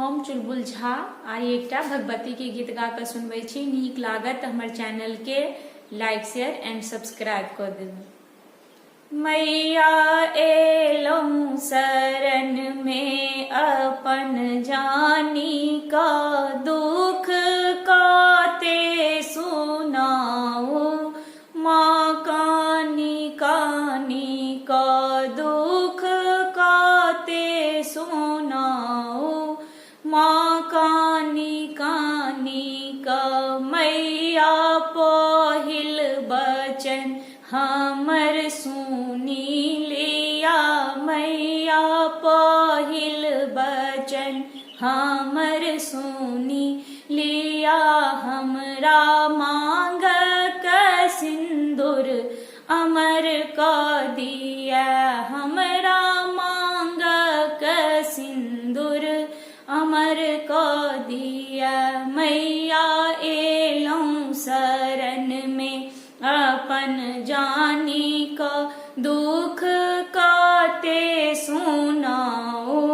हम चुलबुल झा आई एकटा भगवती के गीत गा के सुनबै छी। नीक लागत हमर चैनल के लाइक शेयर एंड सब्सक्राइब कर देबै। मैया एलौं शरण में अपन जानी का दुख काते सुनाओ। माँ कानी कानी का दुख काते सुनाओ। माँ कानी कानी का मैया पहिल बचन हमर सुनी लिया। मैया पहिल बचन हमर सुनी लिया। हमरा मांग का सिंदूर अमर का दिया। हमरा मांग का सिंदूर अमर का दिया। मैया एलौं शरण में अपन जानी का दुख काते सुनाओ।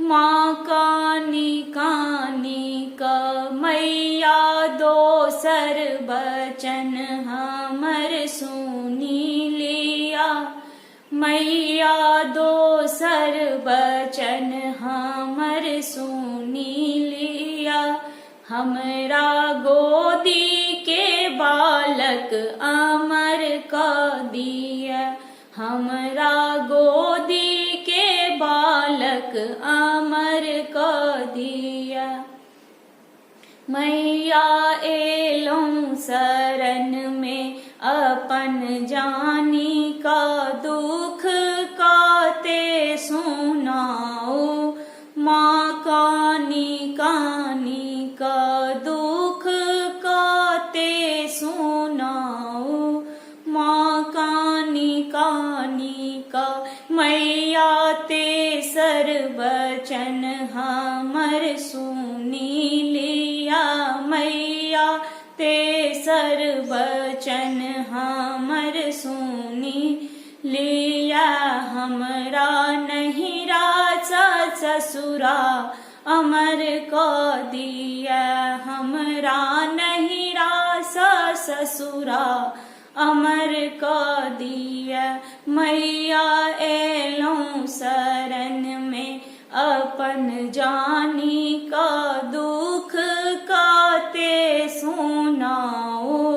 माँ कानी कानी का मैया दोसर बचन हमर सुनी लिया। मैया दोसर बचन हमर सुनी लिया। हमरा गोदी के बालक अमर का दिया। हमरा गोदी के बालक अमर का दिया। मैया एलौं शरण में अपन जानी का दुख काते सुनाओ। माँ कानी कानी का दुख काते सुनाओ। माँ कानी कानी का मैया तेसर बचन हमर सुनी लिया। मैया तेसर बचन हमर सुनी लिया। हमरा नहिरा ससुरा अमर को दिया। हमरा नहिरा ससुरा अमर को दिया। मैया एलौं शरण में अपन जानी का दुख काते सुनाओ।